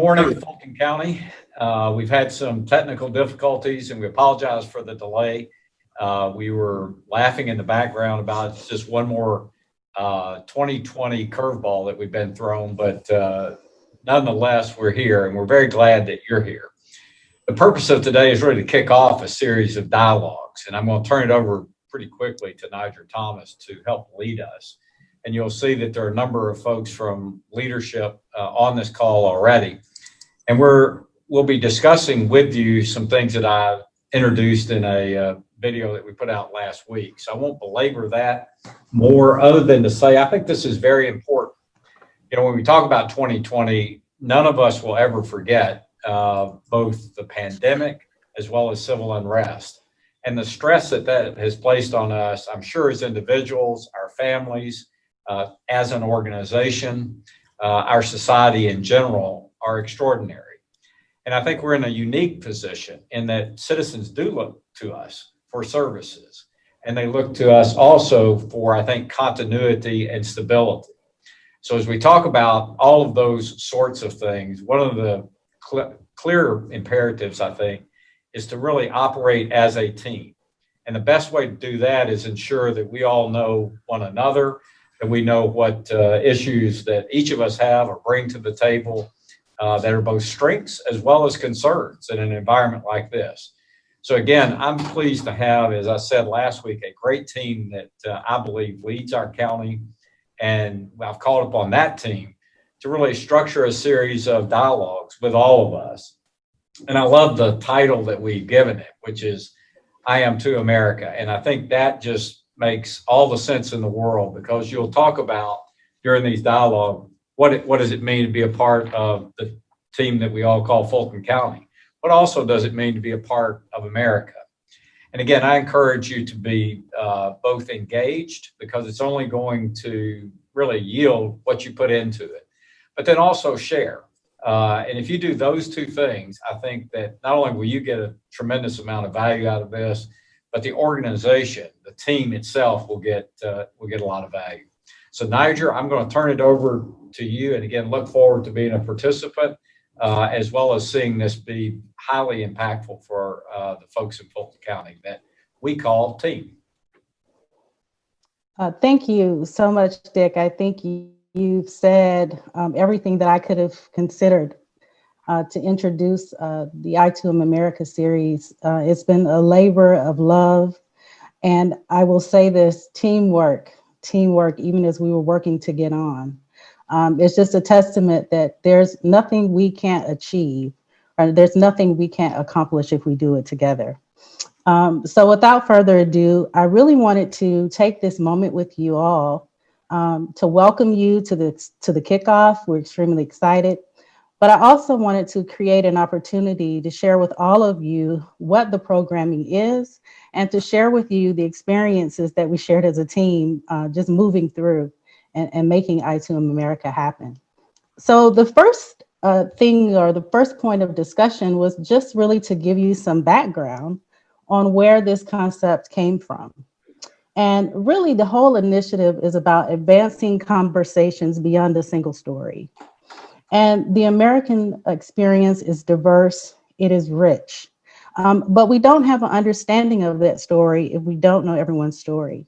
Morning, Fulton County. We've had some technical difficulties and we apologize for the delay. We were laughing in the background about it's just one more 2020 curveball that we've been thrown, but nonetheless, we're here and we're very glad that you're here. The purpose of today is really to kick off a series of dialogues, and I'm going to turn it over pretty quickly to Niger Thomas to help lead us. And you'll see that there are a number of folks from leadership on this call already. And we'll be discussing with you some things that I introduced in a video that we put out last week. So I won't belabor that more other than to say, I think this is very important. You know, when we talk about 2020, none of us will ever forget both the pandemic as well as civil unrest. And the stress that has placed on us, I'm sure as individuals, our families, as an organization, our society in general are extraordinary. And I think we're in a unique position in that citizens do look to us for services. And they look to us also for, I think, continuity and stability. So as we talk about all of those sorts of things, one of the clear imperatives, I think, is to really operate as a team. And the best way to do that is ensure that we all know one another, that we know what issues that each of us have or bring to the table that are both strengths as well as concerns in an environment like this. So again, I'm pleased to have, as I said last week, a great team that I believe leads our county. And I've called upon that team to really structure a series of dialogues with all of us. And I love the title that we've given it, which is I Am to America. And I think that just makes all the sense in the world, because you'll talk about during these dialogue, what does it mean to be a part of the team that we all call Fulton County? What also does it mean to be a part of America? And again, I encourage you to be both engaged, because it's only going to really yield what you put into it, but then also share. And if you do those two things, I think that not only will you get a tremendous amount of value out of this, but the organization, the team itself will get a lot of value. So Niger, I'm going to turn it over to you. And again, look forward to being a participant, as well as seeing this be highly impactful for the folks in Fulton County that we call team. Thank you so much, Dick. I think you've said everything that I could have considered to introduce the I Too Am America series. It's been a labor of love. And I will say this, teamwork, even as we were working to get on. It's just a testament that there's nothing we can't achieve, or there's nothing we can't accomplish if we do it together. So without further ado, I really wanted to take this moment with you all to welcome you to the kickoff. We're extremely excited. But I also wanted to create an opportunity to share with all of you what the programming is, and to share with you the experiences that we shared as a team, just moving through and making I Too Am America happen. So the first thing, or the first point of discussion, was just really to give you some background on where this concept came from. And really, the whole initiative is about advancing conversations beyond a single story. And the American experience is diverse, it is rich, but we don't have an understanding of that story if we don't know everyone's story.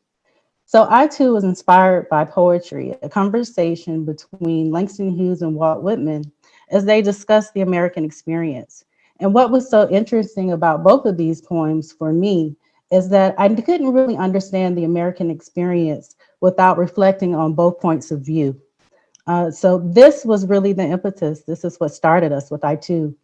So I too was inspired by poetry, a conversation between Langston Hughes and Walt Whitman as they discussed the American experience. And what was so interesting about both of these poems for me is that I couldn't really understand the American experience without reflecting on both points of view. So this was really the impetus. This is what started us with I Too,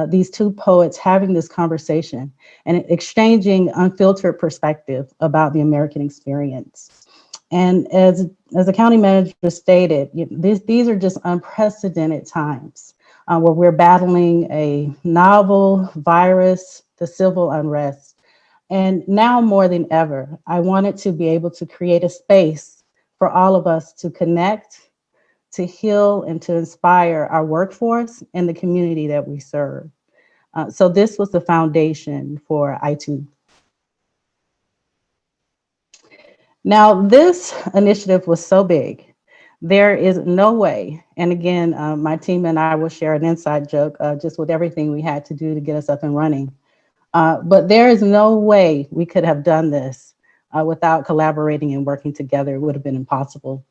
these two poets having this conversation and exchanging unfiltered perspective about the American experience. And as the county manager stated, these are just unprecedented times where we're battling a novel virus, the civil unrest. And now more than ever, I wanted to be able to create a space for all of us to connect, to heal, and to inspire our workforce and the community that we serve. So this was the foundation for I Too. Now, this initiative was so big There is no way, and again, my team and I will share an inside joke just with everything we had to do to get us up and running. But there is no way we could have done this without collaborating and working together. It would have been impossible.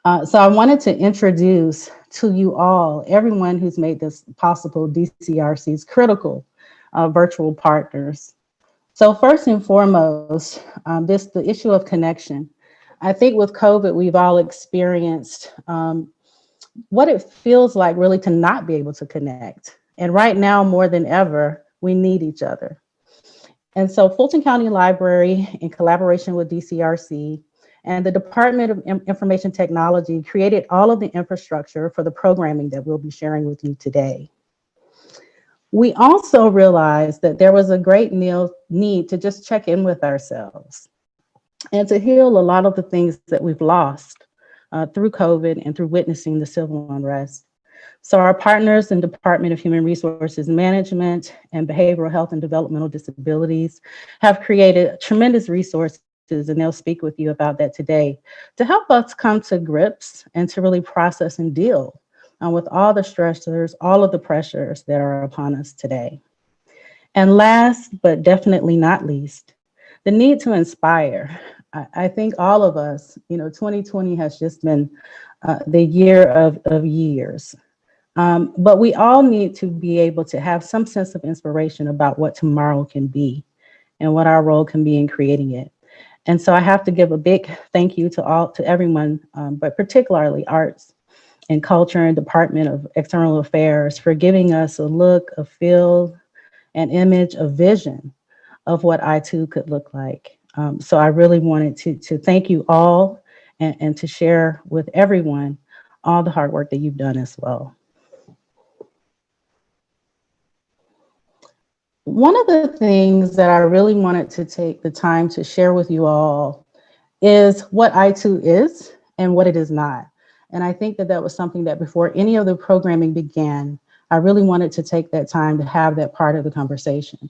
So I wanted to introduce to you all, everyone who's made this possible, DCRC's critical virtual partners. So first and foremost, the issue of connection. I think with COVID, we've all experienced what it feels like really to not be able to connect. And right now, more than ever, we need each other. And so Fulton County Library, in collaboration with DCRC and the Department of Information Technology, created all of the infrastructure for the programming that we'll be sharing with you today. We also realized that there was a great need to just check in with ourselves and to heal a lot of the things that we've lost through COVID and through witnessing the civil unrest. So our partners in Department of Human Resources Management and Behavioral Health and Developmental Disabilities have created tremendous resources, and they'll speak with you about that today, to help us come to grips and to really process and deal with all the stressors, all of the pressures that are upon us today. And last, but definitely not least, the need to inspire. I think all of us, 2020 has just been the year of years. But we all need to be able to have some sense of inspiration about what tomorrow can be and what our role can be in creating it. And so I have to give a big thank you to everyone, but particularly Arts and Culture and Department of External Affairs for giving us a look, a feel, an image, a vision of what I2 could look like. So I really wanted to thank you all and to share with everyone all the hard work that you've done as well. One of the things that I really wanted to take the time to share with you all is what I2 is and what it is not. And I think that was something that before any of the programming began, I really wanted to take that time to have that part of the conversation.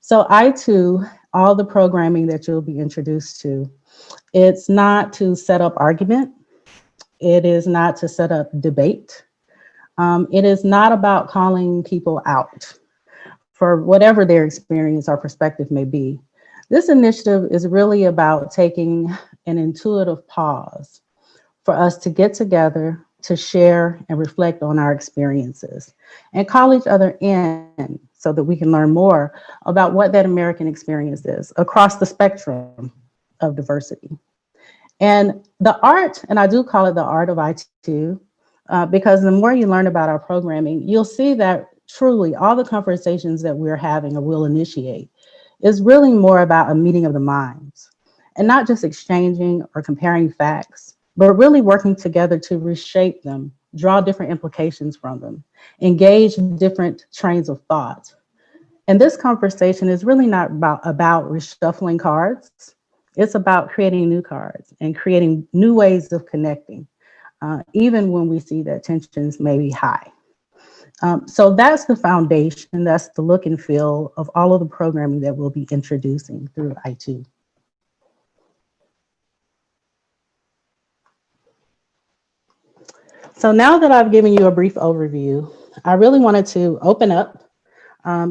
So I2, all the programming that you'll be introduced to, it's not to set up argument. It is not to set up debate. It is not about calling people out for whatever their experience or perspective may be. This initiative is really about taking an intuitive pause for us to get together, to share and reflect on our experiences and call each other in so that we can learn more about what that American experience is across the spectrum of diversity. And the art, and I do call it the art of I2, because the more you learn about our programming, you'll see that truly all the conversations that we're having or will initiate is really more about a meeting of the minds and not just exchanging or comparing facts, but really working together to reshape them, draw different implications from them, engage different trains of thought. And this conversation is really not about reshuffling cards. It's about creating new cards and creating new ways of connecting, even when we see that tensions may be high. So that's the foundation, that's the look and feel of all of the programming that we'll be introducing through I2. So now that I've given you a brief overview, I really wanted to open up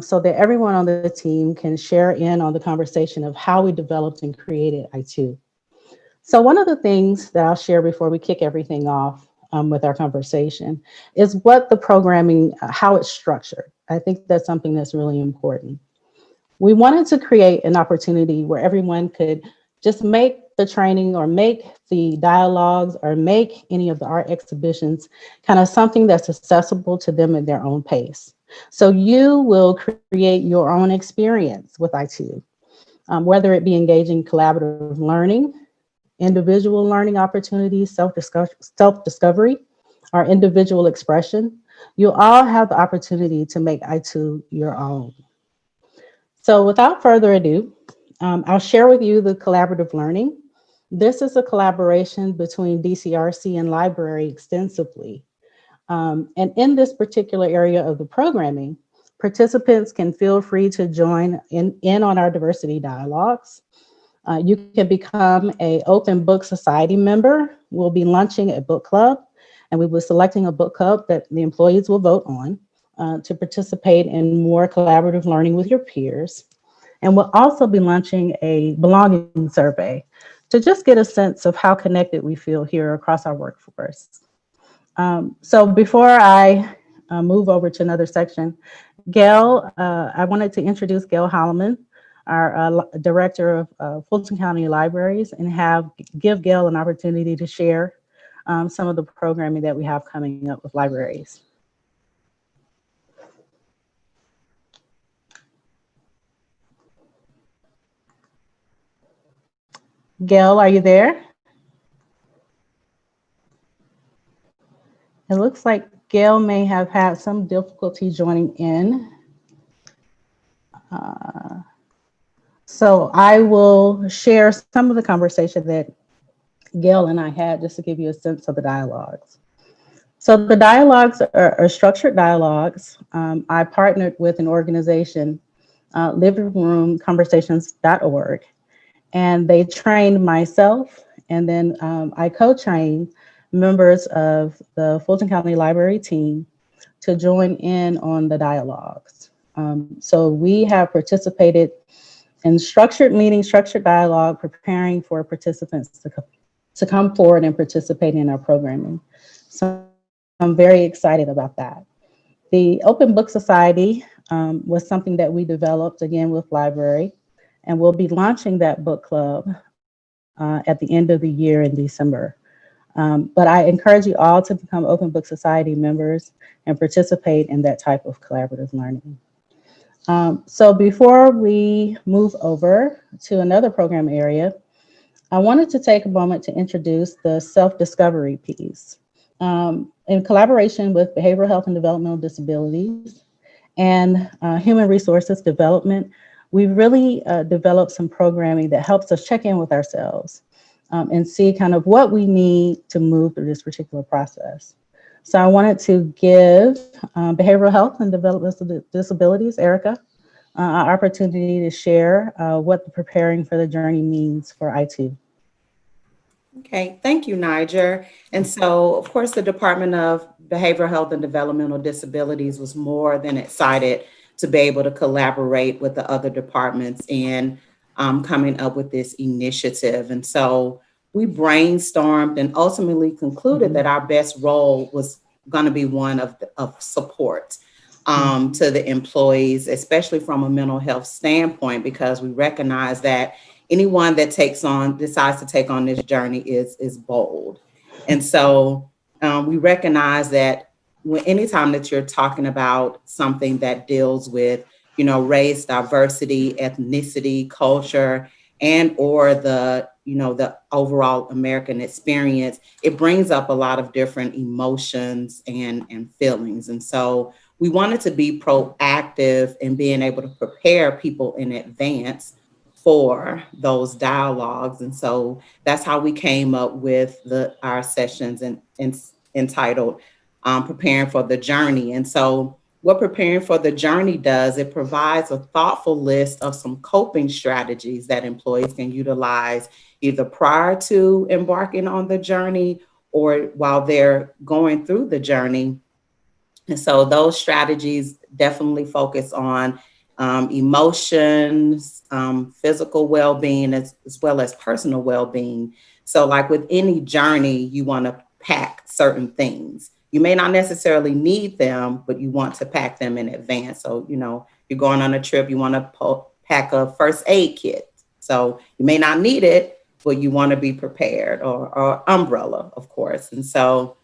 so that everyone on the team can share in on the conversation of how we developed and created I2. So one of the things that I'll share before we kick everything off with our conversation is what the programming, how it's structured. I think that's something that's really important. We wanted to create an opportunity where everyone could just make the training or make the dialogues or make any of the art exhibitions kind of something that's accessible to them at their own pace. So you will create your own experience with I2, whether it be engaging collaborative learning, individual learning opportunities, self-discovery, or individual expression. You'll all have the opportunity to make I2 your own. So without further ado, I'll share with you the collaborative learning. This is a collaboration between DCRC and library extensively. And in this particular area of the programming, participants can feel free to join in on our diversity dialogues. You can become a Open Book Society member. We'll be launching a book club, and we will be selecting a book club that the employees will vote on to participate in more collaborative learning with your peers. And we'll also be launching a belonging survey to just get a sense of how connected we feel here across our workforce. So before I move over to another section, Gail, I wanted to introduce Gail Holloman, our director of Fulton County Libraries, and give Gail an opportunity to share some of the programming that we have coming up with libraries. Gail, are you there? It looks like Gail may have had some difficulty joining in. So I will share some of the conversation that Gail and I had just to give you a sense of the dialogues. So the dialogues are structured dialogues. I partnered with an organization, livingroomconversations.org, and they trained myself, and then I co-trained members of the Fulton County Library team to join in on the dialogues. So we have participated in structured meetings, structured dialogue, preparing for participants to come forward and participate in our programming. So I'm very excited about that. The Open Book Society was something that we developed again with library, and we'll be launching that book club at the end of the year in December. But I encourage you all to become Open Book Society members and participate in that type of collaborative learning. So before we move over to another program area, I wanted to take a moment to introduce the self-discovery piece. In collaboration with Behavioral Health and Developmental Disabilities and Human Resources Development, we've really developed some programming that helps us check in with ourselves and see kind of what we need to move through this particular process. So I wanted to give Behavioral Health and Developmental Disabilities, Erica, an opportunity to share what the Preparing for the Journey means for I2. Okay, thank you, Niger. And so, of course, the Department of Behavioral Health and Developmental Disabilities was more than excited to be able to collaborate with the other departments in coming up with this initiative. And so we brainstormed and ultimately concluded that our best role was going to be one of support to the employees, especially from a mental health standpoint, because we recognize that anyone that decides to take on this journey is bold. And so we recognize that anytime that you're talking about something that deals with, race, diversity, ethnicity, culture, and or the overall American experience, it brings up a lot of different emotions and feelings. And so we wanted to be proactive in being able to prepare people in advance for those dialogues. And so that's how we came up with our sessions entitled Preparing for the Journey. And so what Preparing for the Journey does, it provides a thoughtful list of some coping strategies that employees can utilize either prior to embarking on the journey or while they're going through the journey. And so those strategies definitely focus on emotions, physical well-being, as well as personal well-being. So like with any journey, you want to pack certain things. You may not necessarily need them, but you want to pack them in advance. So, you're going on a trip, you want to pack a first aid kit. So you may not need it, but you want to be prepared, or umbrella, of course. And so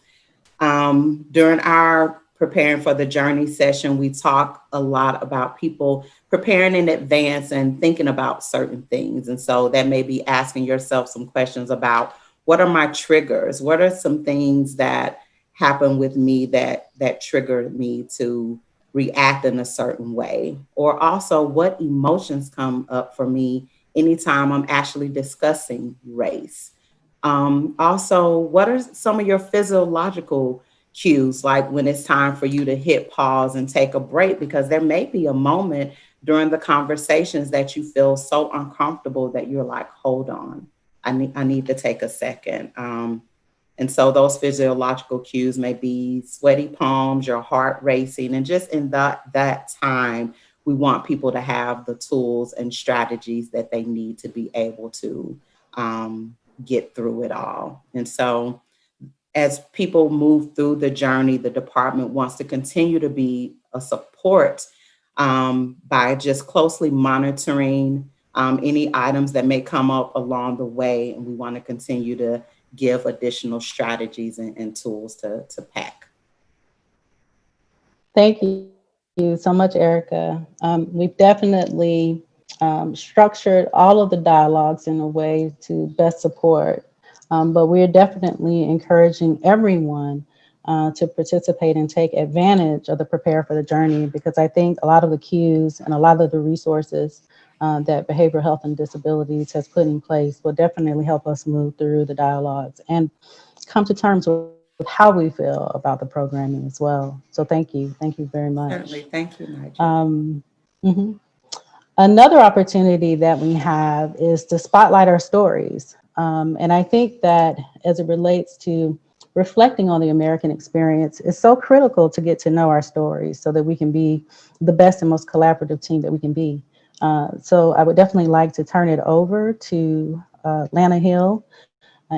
during our Preparing for the Journey session, we talk a lot about people preparing in advance and thinking about certain things. And so that may be asking yourself some questions about, what are my triggers? What are some things that happen with me that triggered me to react in a certain way? Or also, what emotions come up for me anytime I'm actually discussing race? Also, what are some of your physiological cues, like when it's time for you to hit pause and take a break, because there may be a moment during the conversations that you feel so uncomfortable that you're like, hold on, I need to take a second. And so those physiological cues may be sweaty palms, your heart racing, and just in that time, we want people to have the tools and strategies that they need to be able to get through it all. And so as people move through the journey, the department wants to continue to be a support by just closely monitoring any items that may come up along the way. And we want to continue to give additional strategies and tools to PAC. Thank you so much, Erica. We've definitely structured all of the dialogues in a way to best support, but we're definitely encouraging everyone to participate and take advantage of the Prepare for the Journey, because I think a lot of the cues and a lot of the resources that Behavioral Health and Disabilities has put in place will definitely help us move through the dialogues and come to terms with how we feel about the programming as well. So thank you very much. Certainly, thank you, Nigel. Another opportunity that we have is to spotlight our stories. And I think that as it relates to reflecting on the American experience, it's so critical to get to know our stories so that we can be the best and most collaborative team that we can be. So I would definitely like to turn it over to Lana Hill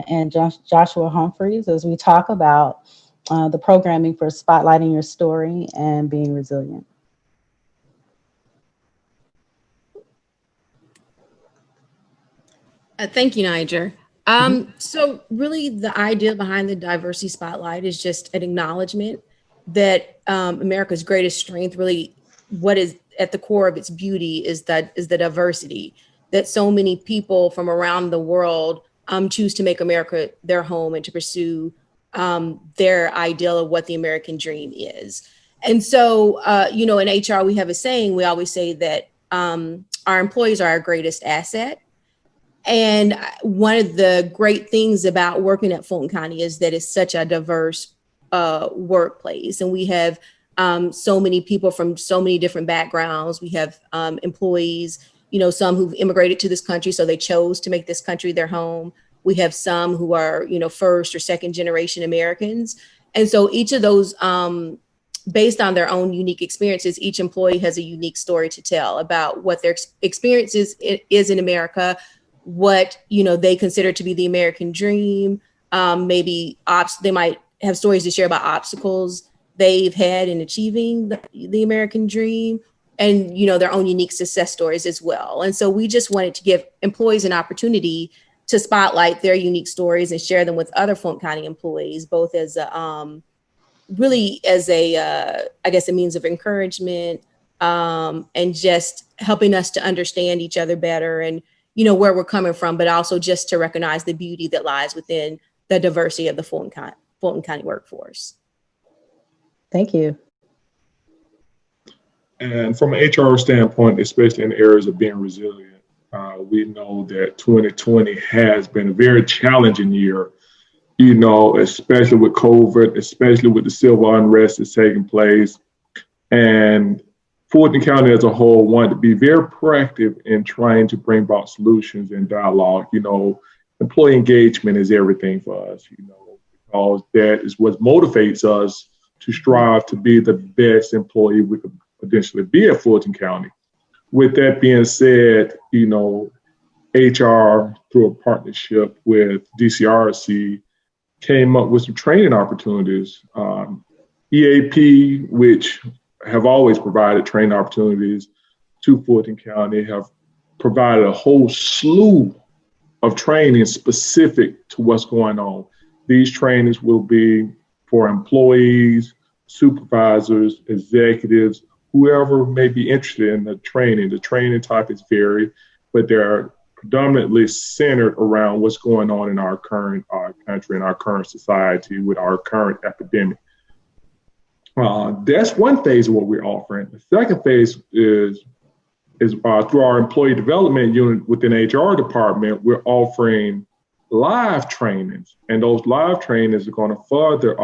and Joshua Humphreys as we talk about the programming for spotlighting your story and being resilient. Thank you, Niger. So really the idea behind the Diversity Spotlight is just an acknowledgement that America's greatest strength, really what is at the core of its beauty is the diversity, that so many people from around the world choose to make America their home and to pursue their ideal of what the American dream is. And so, in HR, we have a saying, we always say that our employees are our greatest asset. And one of the great things about working at Fulton County is that it's such a diverse workplace. And we have so many people from so many different backgrounds. We have employees, some who've immigrated to this country, so they chose to make this country their home. We have some who are, first or second generation Americans. And so each of those, based on their own unique experiences, each employee has a unique story to tell about what their experience is in America, what they consider to be the American dream. Maybe they might have stories to share about obstacles they've had in achieving the American dream, and their own unique success stories as well. And so we just wanted to give employees an opportunity to spotlight their unique stories and share them with other Fulton County employees, both as a means of encouragement and just helping us to understand each other better and where we're coming from, but also just to recognize the beauty that lies within the diversity of the Fulton County workforce. Thank you. And from an HR standpoint, especially in areas of being resilient, we know that 2020 has been a very challenging year, especially with COVID, especially with the civil unrest that's taking place. And Fulton County as a whole wanted to be very proactive in trying to bring about solutions and dialogue. Employee engagement is everything for us, because that is what motivates us to strive to be the best employee we could potentially be at Fulton County. With that being said, HR, through a partnership with DCRC, came up with some training opportunities. EAP, which have always provided training opportunities to Fulton County, have provided a whole slew of training specific to what's going on. These trainings will be for employees, supervisors, executives, whoever may be interested in the training. The training type is varied, but they're predominantly centered around what's going on in our current country and our current society with our current epidemic. That's one phase of what we're offering. The second phase is through our employee development unit within HR department, we're offering live trainings, and those live trainings are going to further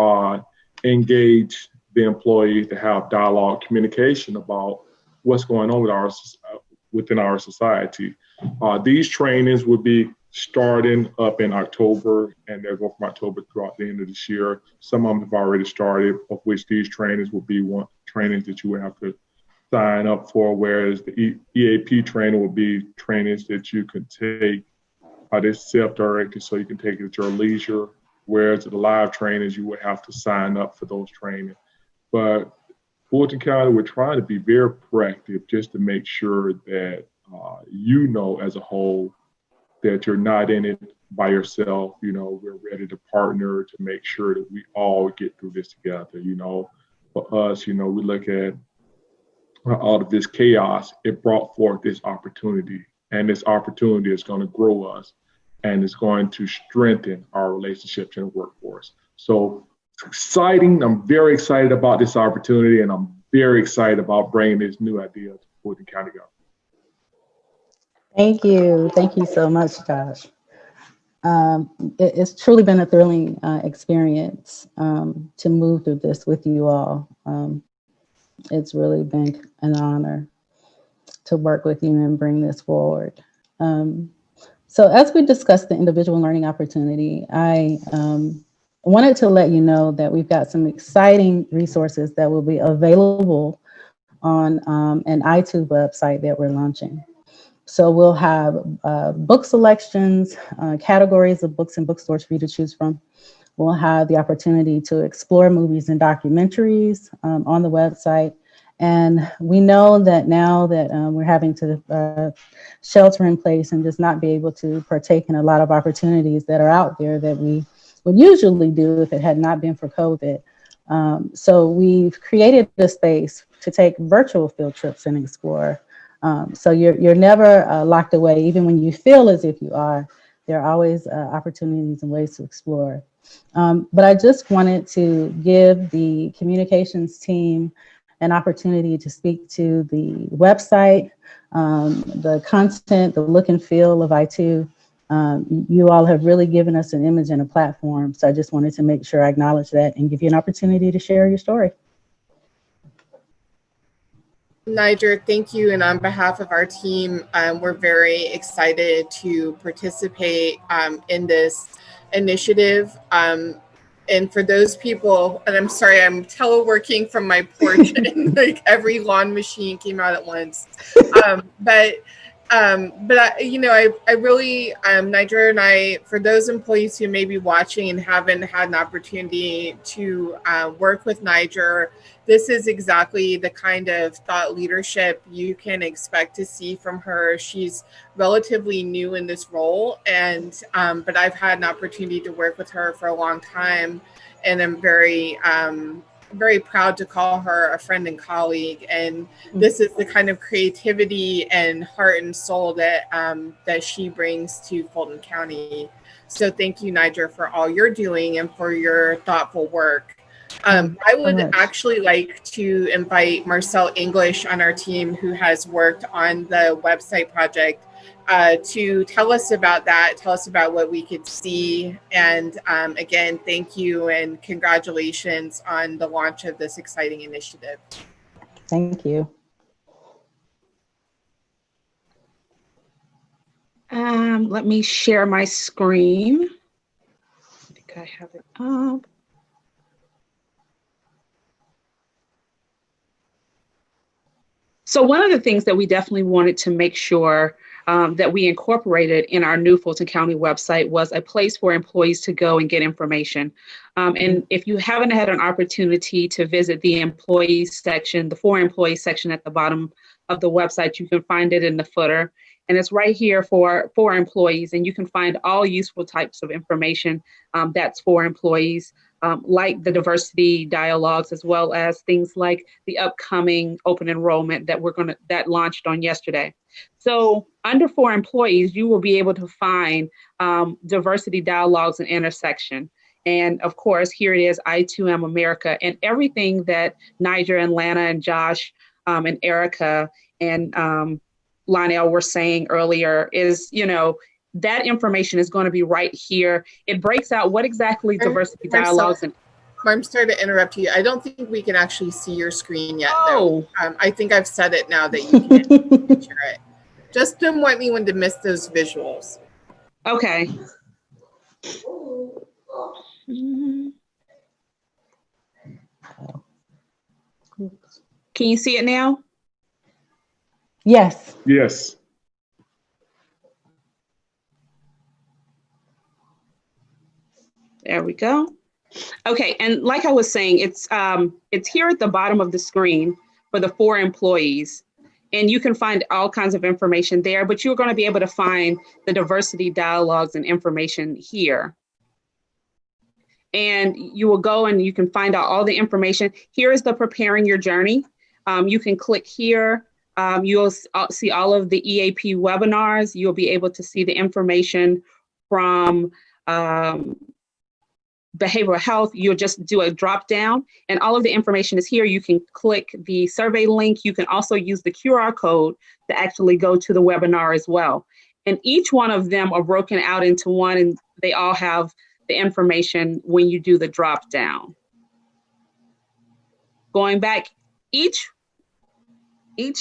engage the employee to have dialogue, communication about what's going on within our society. These trainings will be starting up in October, and they'll go from October throughout the end of this year. Some of them have already started, of which these trainings will be one trainings that you will have to sign up for, whereas the EAP training will be trainings that you can take. They're self-directed, so you can take it at your leisure, whereas the live trainings, you would have to sign up for those trainings. But Fulton County, we're trying to be very proactive just to make sure that you know as a whole that you're not in it by yourself. You know, we're ready to partner to make sure that we all get through this together. You know, for us, you know, we look at all of this chaos, it brought forth this opportunity, and this opportunity is going to grow us and it's going to strengthen our relationships in the workforce. So it's exciting. I'm very excited about this opportunity, and I'm very excited about bringing this new idea to Fulton County government. Thank you. Thank you so much, Josh. It's truly been a thrilling experience to move through this with you all. It's really been an honor to work with you and bring this forward. So as we discussed the individual learning opportunity, I wanted to let you know that we've got some exciting resources that will be available on an iTunes website that we're launching. So we'll have book selections, categories of books and bookstores for you to choose from. We'll have the opportunity to explore movies and documentaries on the website. And we know that now that we're having to shelter in place and just not be able to partake in a lot of opportunities that are out there that we would usually do if it had not been for COVID. So we've created a space to take virtual field trips and explore. So you're never locked away, even when you feel as if you are. There are always opportunities and ways to explore. But I just wanted to give the communications team an opportunity to speak to the website, the content, the look and feel of I2. You all have really given us an image and a platform. So I just wanted to make sure I acknowledge that and give you an opportunity to share your story. Niger, thank you. And on behalf of our team, we're very excited to participate in this initiative. And for those people, and I'm sorry, I'm teleworking from my porch and like every lawn machine came out at once. But I really, Niger and I, for those employees who may be watching and haven't had an opportunity to work with Niger, this is exactly the kind of thought leadership you can expect to see from her. She's relatively new in this role, and but I've had an opportunity to work with her for a long time, and I'm very proud to call her a friend and colleague. And this is the kind of creativity and heart and soul that that she brings to Fulton County. So thank you, Niger, for all you're doing and for your thoughtful work. I would actually like to invite Marcel English on our team, who has worked on the website project, to tell us about that, tell us about what we could see. And again, thank you and congratulations on the launch of this exciting initiative. Thank you. Let me share my screen. I think I have it up. So one of the things that we definitely wanted to make sure that we incorporated in our new Fulton County website was a place for employees to go and get information. And if you haven't had an opportunity to visit the employees section, the for employees section at the bottom of the website, you can find it in the footer. And it's right here for employees, and you can find all useful types of information that's for employees. Like the diversity dialogues, as well as things like the upcoming open enrollment that launched on yesterday. So under for employees, you will be able to find diversity dialogues and intersection. And of course, here it is, I2M America, and everything that Niger and Lana and Josh and Erica and Lionel were saying earlier is, that information is going to be right here. It breaks out what exactly diversity dialogues and I'm sorry to interrupt you. I don't think we can actually see your screen yet. Oh. Though. I think I've said it now that you can share it. Just didn't want anyone to miss those visuals. Okay. Mhm. Can you see it now? Yes. Yes. There we go. Okay, and like I was saying, it's here at the bottom of the screen for the 4 employees. And you can find all kinds of information there, but you're going to be able to find the diversity dialogues and information here. And you will go and you can find out all the information. Here is the Preparing Your Journey. You can click here. You'll see all of the EAP webinars. You'll be able to see the information from behavioral health. You'll just do a drop down and all of the information is here. You can click the survey link. You can also use the QR code to actually go to the webinar as well. And each one of them are broken out into one, and they all have the information when you do the drop down. Going back, each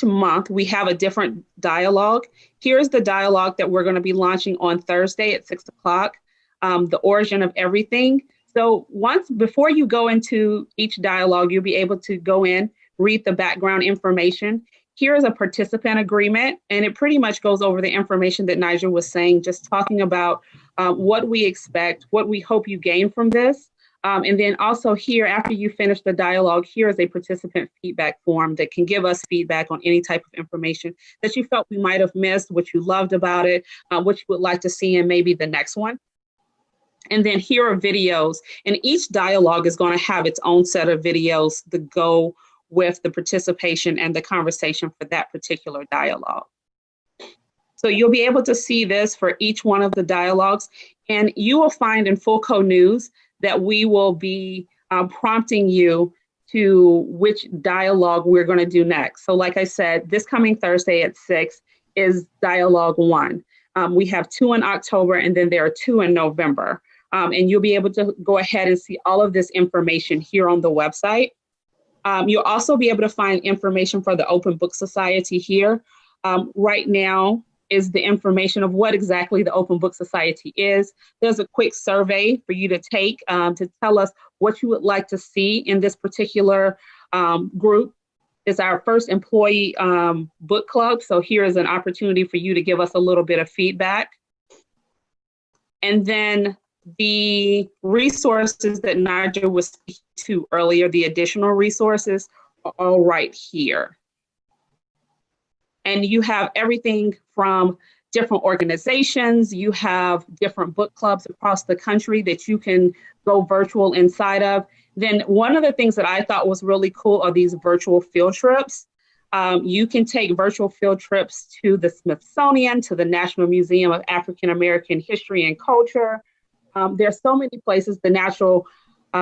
month we have a different dialogue. Here's the dialogue that we're going to be launching on Thursday at 6 o'clock, the origin of everything. So before you go into each dialogue, you'll be able to go in, read the background information. Here's a participant agreement, and it pretty much goes over the information that Nigel was saying, just talking about what we expect, what we hope you gain from this. And then also here, after you finish the dialogue, here is a participant feedback form that can give us feedback on any type of information that you felt we might have missed, what you loved about it, what you would like to see in maybe the next one. And then here are videos, and each dialogue is going to have its own set of videos that go with the participation and the conversation for that particular dialogue. So you'll be able to see this for each one of the dialogues, and you will find in Fulco News that we will be prompting you to which dialogue we're going to do next. So like I said, this coming Thursday at 6 is dialogue 1. We have 2 in October, and then there are 2 in November. And you'll be able to go ahead and see all of this information here on the website. You'll also be able to find information for the Open Book Society here. Right now is the information of what exactly the Open Book Society is. There's a quick survey for you to take to tell us what you would like to see in this particular group. It's our first employee book club. So here is an opportunity for you to give us a little bit of feedback. And then the resources that Nigel was speaking to earlier, the additional resources, are all right here. And you have everything from different organizations. You have different book clubs across the country that you can go virtual inside of. Then one of the things that I thought was really cool are these virtual field trips. You can take virtual field trips to the Smithsonian, to the National Museum of African American History and Culture. There's so many places, the National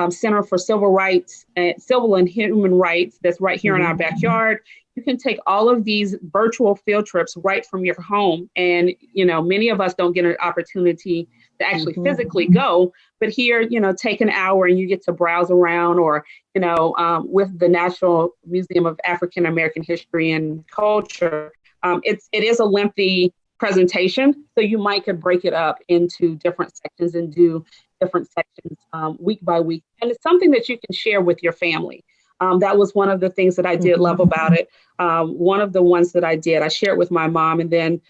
Center for Civil Rights, Civil and Human Rights, that's right here in our backyard. You can take all of these virtual field trips right from your home. And, you know, many of us don't get an opportunity to actually physically go, but here, you know, take an hour and you get to browse around, or, you know, with the National Museum of African American History and Culture. It is a lengthy presentation, so you might could break it up into different sections and do different sections week by week. And it's something that you can share with your family. That was one of the things that I did love about it. One of the ones that I did, I shared with my mom, and then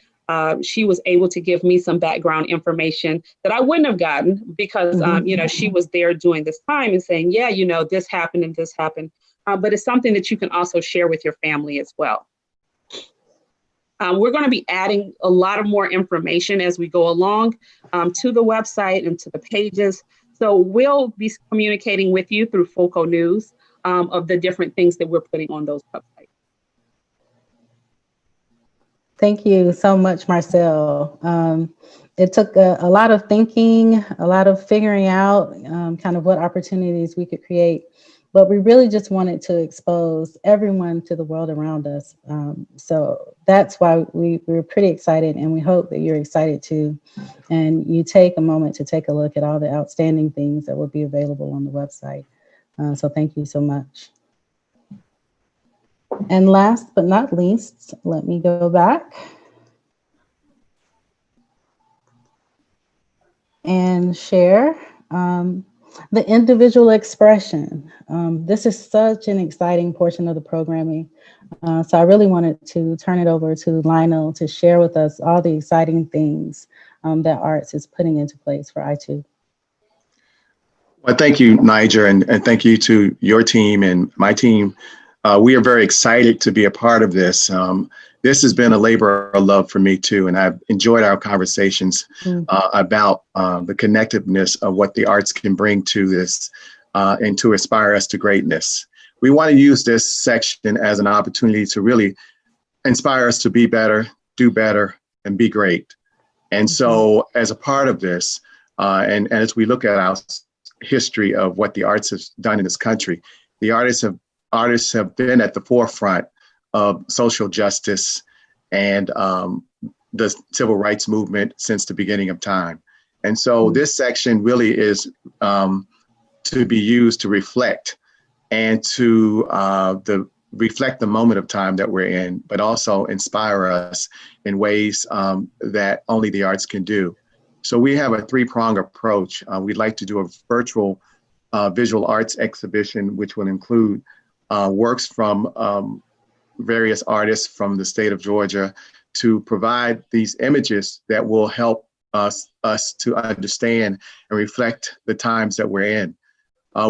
she was able to give me some background information that I wouldn't have gotten because, you know, she was there during this time and saying, yeah, you know, this happened and this happened. But it's something that you can also share with your family as well. We're going to be adding a lot of more information as we go along to the website and to the pages. So we'll be communicating with you through Fulco News of the different things that we're putting on those websites. Thank you so much, Marcel. It took a lot of thinking, a lot of figuring out kind of what opportunities we could create, but we really just wanted to expose everyone to the world around us. So that's why we're pretty excited, and we hope that you're excited too. And you take a moment to take a look at all the outstanding things that will be available on the website. So thank you so much. And last but not least, let me go back and share the individual expression. This is such an exciting portion of the programming. So I really wanted to turn it over to Lionel to share with us all the exciting things that Arts is putting into place for I2. Well, thank you, Niger, and thank you to your team and my team. We are very excited to be a part of this. This has been a labor of love for me too, and I've enjoyed our conversations about the connectiveness of what the arts can bring to this and to inspire us to greatness. We want to use this section as an opportunity to really inspire us to be better, do better, and be great. And so as a part of this, and as we look at our history of what the arts has done in this country, the artists have been at the forefront of social justice and the civil rights movement since the beginning of time. And so this section really is to be used to reflect and to reflect the moment of time that we're in, but also inspire us in ways that only the arts can do. So we have a three-pronged approach. We'd like to do a virtual visual arts exhibition, which will include works from various artists from the state of Georgia to provide these images that will help us to understand and reflect the times that we're in.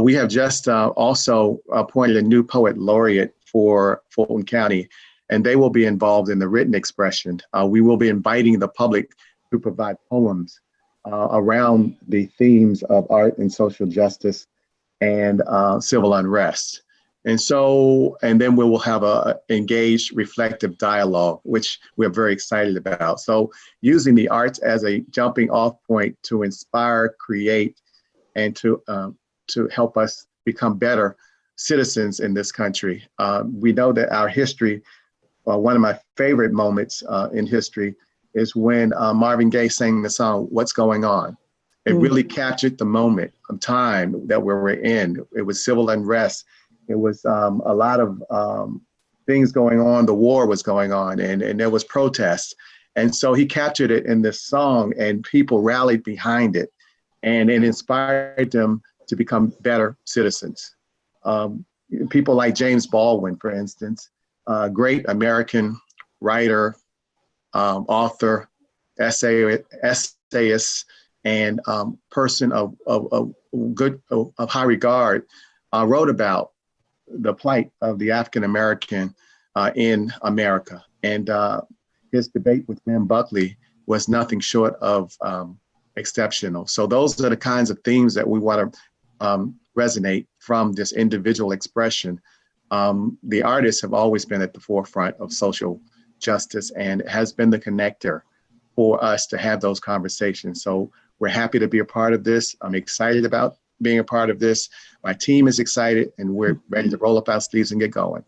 We have just also appointed a new poet laureate for Fulton County, and they will be involved in the written expression. We will be inviting the public to provide poems around the themes of art and social justice and civil unrest. And then we will have a engaged, reflective dialogue, which we're very excited about. So using the arts as a jumping off point to inspire, create, and to help us become better citizens in this country. We know that our history, one of my favorite moments in history is when Marvin Gaye sang the song, "What's Going On?" It really captured the moment of time that we were in. It was civil unrest. It was a lot of things going on. The war was going on, and there was protest. And so he captured it in this song, and people rallied behind it, and it inspired them to become better citizens. People like James Baldwin, for instance, a great American writer, author, essayist, and person of high regard, wrote about the plight of the African American in America. And his debate with Glenn Buckley was nothing short of exceptional. So those are the kinds of themes that we want to resonate from this individual expression. The artists have always been at the forefront of social justice, and it has been the connector for us to have those conversations. So we're happy to be a part of this. I'm excited about being a part of this. My team is excited, and we're ready to roll up our sleeves and get going.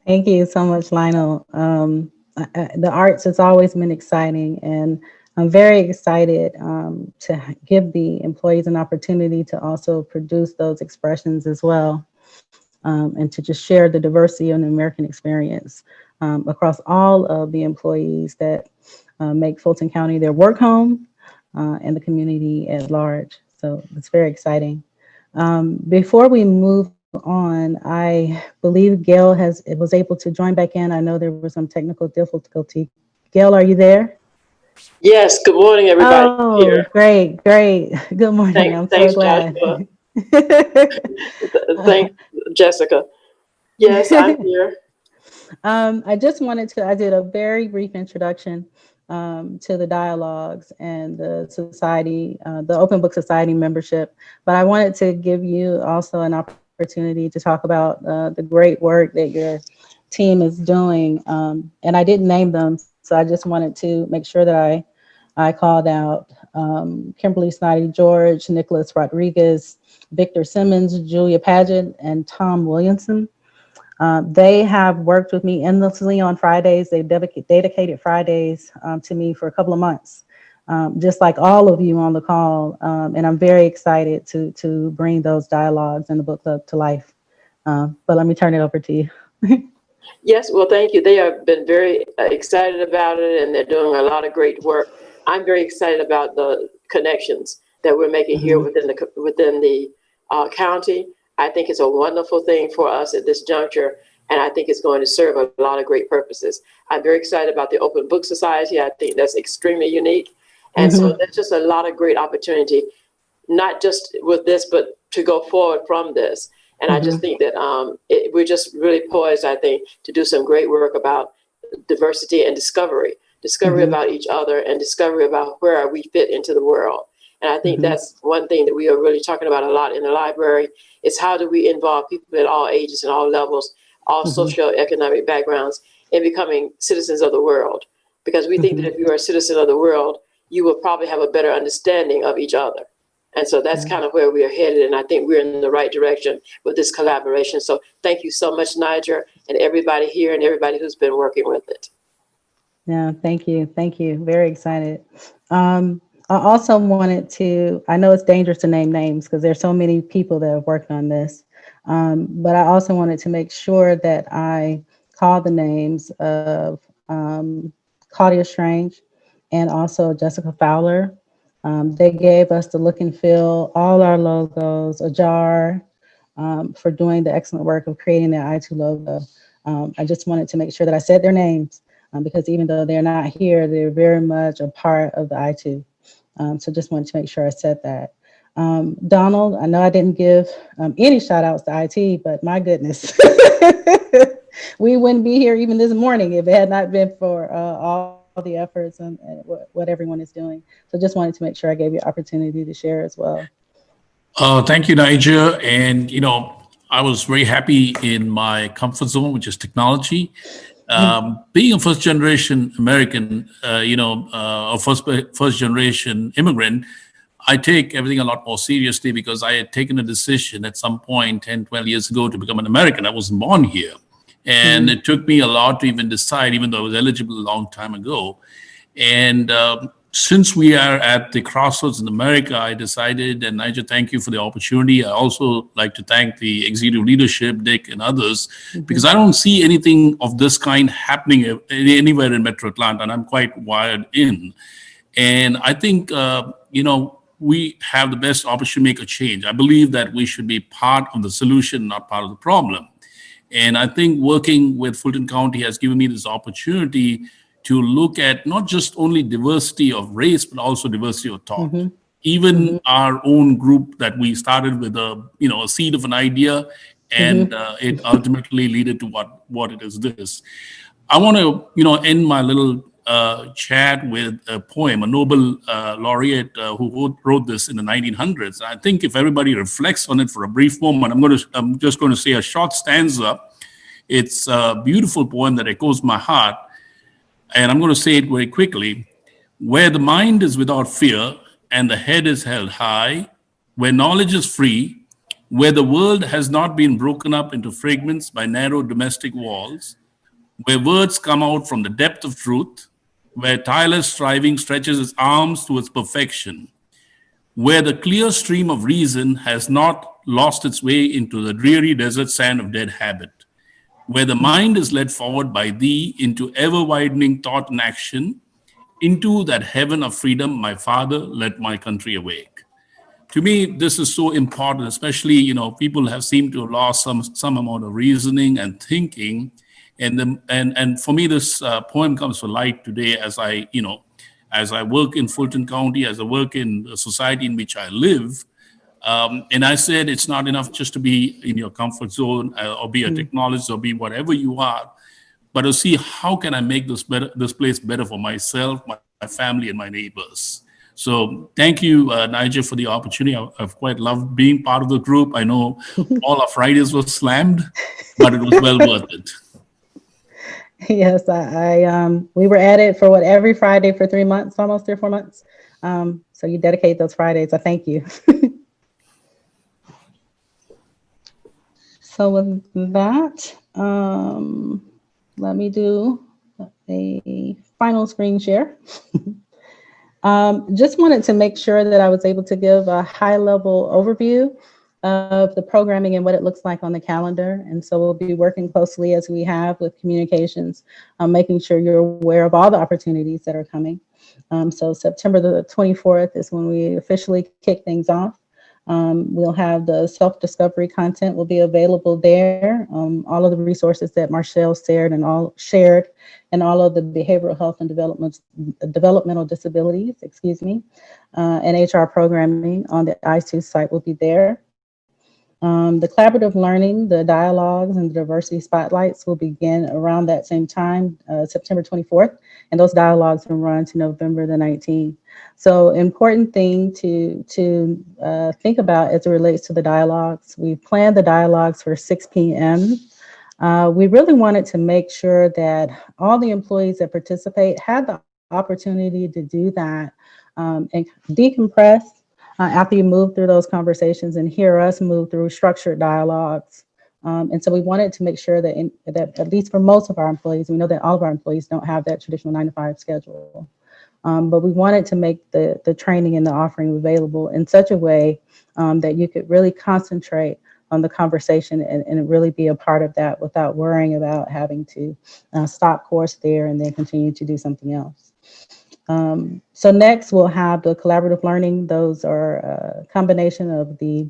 Thank you so much, Lionel. The arts has always been exciting, and I'm very excited to give the employees an opportunity to also produce those expressions as well, and to just share the diversity of the American experience across all of the employees that make Fulton County their work home and the community at large. So it's very exciting. Before we move on, I believe Gail was able to join back in. I know there was some technical difficulty. Gail, are you there? Yes, good morning, everybody. Oh, Here. Great. Good morning. I'm so glad. Thanks, Jessica. Yes, I'm here. I did a very brief introduction to the dialogues and the society, the Open Book Society membership, but I wanted to give you also an opportunity to talk about the great work that your team is doing. And I didn't name them, so I just wanted to make sure that I called out Kimberly Snoddy George, Nicholas Rodriguez, Victor Simmons, Julia Paget, and Tom Williamson. They have worked with me endlessly on Fridays. They dedicated Fridays to me for a couple of months. just like all of you on the call. And I'm very excited to bring those dialogues in the book club to life. But let me turn it over to you. Yes, well, thank you. They have been very excited about it, and they're doing a lot of great work. I'm very excited about the connections that we're making here within the county. I think it's a wonderful thing for us at this juncture, and I think it's going to serve a lot of great purposes. I'm very excited about the Open Book Society. I think that's extremely unique. And so there's just a lot of great opportunity, not just with this, but to go forward from this. And I just think that we're just really poised, I think, to do some great work about diversity and discovery about each other, and discovery about where we fit into the world. And I think that's one thing that we are really talking about a lot in the library, is how do we involve people at all ages and all levels, all socioeconomic backgrounds, in becoming citizens of the world. Because we think that if you are a citizen of the world, you will probably have a better understanding of each other. And so that's kind of where we are headed. And I think we're in the right direction with this collaboration. So thank you so much, Niger, and everybody here and everybody who's been working with it. Yeah, thank you. Thank you. Very excited. I also wanted to, I know it's dangerous to name names because there's so many people that have worked on this, but I also wanted to make sure that I call the names of Claudia Strange and also Jessica Fowler. They gave us the look and feel, all our logos, Ajar, for doing the excellent work of creating the I2 logo. I just wanted to make sure that I said their names because even though they're not here, they're very much a part of the I2. So just wanted to make sure I said that. Donald, I know I didn't give any shout outs to IT, but my goodness, we wouldn't be here even this morning if it had not been for all the efforts and what everyone is doing. So just wanted to make sure I gave you opportunity to share as well. Thank you, Niger. And, I was very happy in my comfort zone, which is technology. Being a first generation American, a first generation immigrant, I take everything a lot more seriously because I had taken a decision at some point 10, 12 years ago to become an American. I wasn't born here. And it took me a lot to even decide, even though I was eligible a long time ago. And since we are at the crossroads in America, I decided, and Niger, thank you for the opportunity. I also like to thank the executive leadership, Dick and others, because I don't see anything of this kind happening anywhere in Metro Atlanta, and I'm quite wired in. And I think, we have the best opportunity to make a change. I believe that we should be part of the solution, not part of the problem. And I think working with Fulton County has given me this opportunity to look at not just only diversity of race, but also diversity of thought. Even our own group that we started with a seed of an idea, and it ultimately led to what it is this. I want to, end my little chat with a poem, a Nobel laureate who wrote this in the 1900s. I think if everybody reflects on it for a brief moment, I'm just going to say a short stanza. It's a beautiful poem that echoes my heart, and I'm going to say it very quickly. Where the mind is without fear and the head is held high, where knowledge is free, where the world has not been broken up into fragments by narrow domestic walls, where words come out from the depth of truth, where tireless striving stretches its arms towards perfection, where the clear stream of reason has not lost its way into the dreary desert sand of dead habit, where the mind is led forward by thee into ever-widening thought and action, into that heaven of freedom, my Father, let my country awake. To me, this is so important, especially, people have seemed to have lost some amount of reasoning and thinking. And for me, this poem comes to light today as I work in Fulton County, as I work in the society in which I live. And I said, it's not enough just to be in your comfort zone or be a technologist or be whatever you are, but to see how can I make this place better for myself, my family, and my neighbors. So thank you, Niger, for the opportunity. I've quite loved being part of the group. I know all our Fridays were slammed, but it was well worth it. Yes, we were at it for every Friday for 3 months, almost 3 or 4 months. So you dedicate those Fridays. I thank you. So with that, let me do a final screen share. Just wanted to make sure that I was able to give a high-level overview of the programming and what it looks like on the calendar. And so we'll be working closely as we have with communications, making sure you're aware of all the opportunities that are coming. So September the 24th is when we officially kick things off. We'll have the self-discovery content will be available there. All of the resources that Marshall shared and all of the behavioral health and developmental disabilities, and HR programming on the I2 site will be there. The collaborative learning, the dialogues, and the diversity spotlights will begin around that same time, September 24th, and those dialogues will run to November the 19th. So important thing to think about as it relates to the dialogues. We planned the dialogues for 6 p.m. We really wanted to make sure that all the employees that participate had the opportunity to do that and decompress after you move through those conversations and hear us move through structured dialogues. And so we wanted to make sure that, that at least for most of our employees, we know that all of our employees don't have that traditional 9-to-5 schedule. But we wanted to make the training and the offering available in such a way that you could really concentrate on the conversation and really be a part of that without worrying about having to stop course there and then continue to do something else. So next we'll have the collaborative learning. Those are a combination of the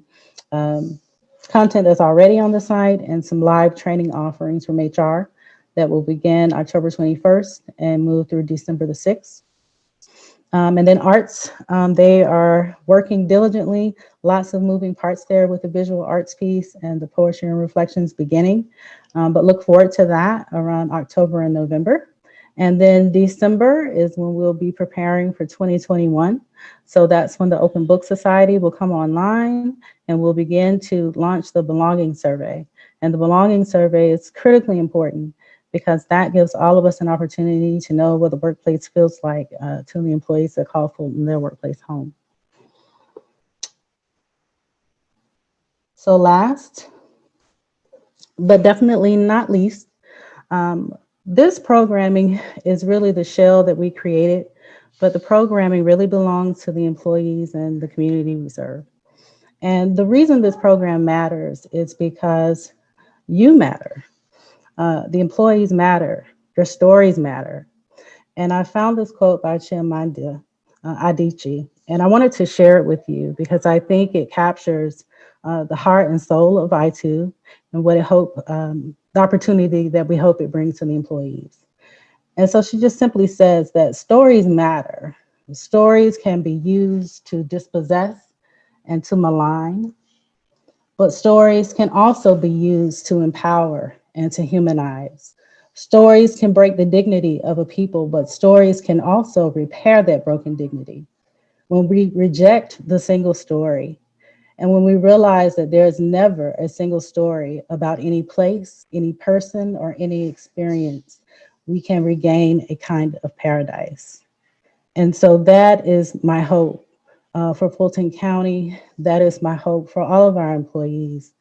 content that's already on the site and some live training offerings from HR that will begin October 21st and move through December the 6th. And then arts, they are working diligently, lots of moving parts there with the visual arts piece and the poetry and reflections beginning, but look forward to that around October and November. And then December is when we'll be preparing for 2021. So that's when the Open Book Society will come online and we'll begin to launch the Belonging Survey. And the Belonging Survey is critically important because that gives all of us an opportunity to know what the workplace feels like to the employees that call Fulton their workplace home. So last, but definitely not least, this programming is really the shell that we created, but the programming really belongs to the employees and the community we serve. And the reason this program matters is because you matter. The employees matter, their stories matter. And I found this quote by Chimamanda Adichie, and I wanted to share it with you because I think it captures the heart and soul of I2 and what the opportunity that we hope it brings to the employees. And so she just simply says that stories matter. Stories can be used to dispossess and to malign, but stories can also be used to empower and to humanize. Stories can break the dignity of a people, but stories can also repair that broken dignity. When we reject the single story, and when we realize that there's never a single story about any place, any person, or any experience, we can regain a kind of paradise. And so that is my hope for Fulton County. That is my hope for all of our employees,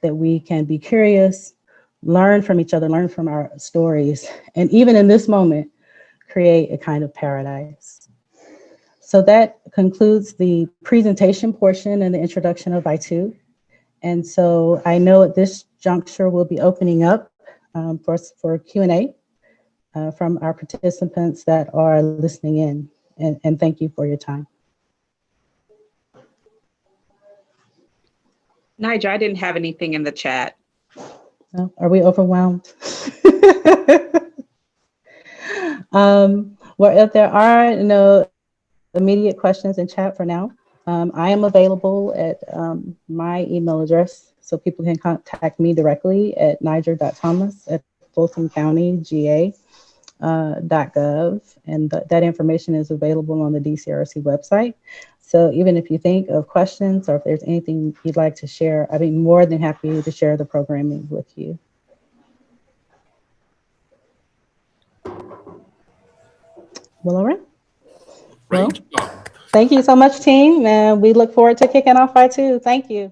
that we can be curious, learn from each other, learn from our stories, and even in this moment, create a kind of paradise. So that concludes the presentation portion and the introduction of I2. And so I know at this juncture, we'll be opening up for Q&A from our participants that are listening in. And thank you for your time. Nigel, I didn't have anything in the chat. No? Are we overwhelmed? Well, if there are no immediate questions in chat for now, I am available at my email address, so people can contact me directly at niger.thomas@fultoncountyga.gov, and that information is available on the DCRC website. So even if you think of questions or if there's anything you'd like to share, I'd be more than happy to share the programming with you. Well, all right. Well, thank you so much, team, and we look forward to kicking off I2. Thank you.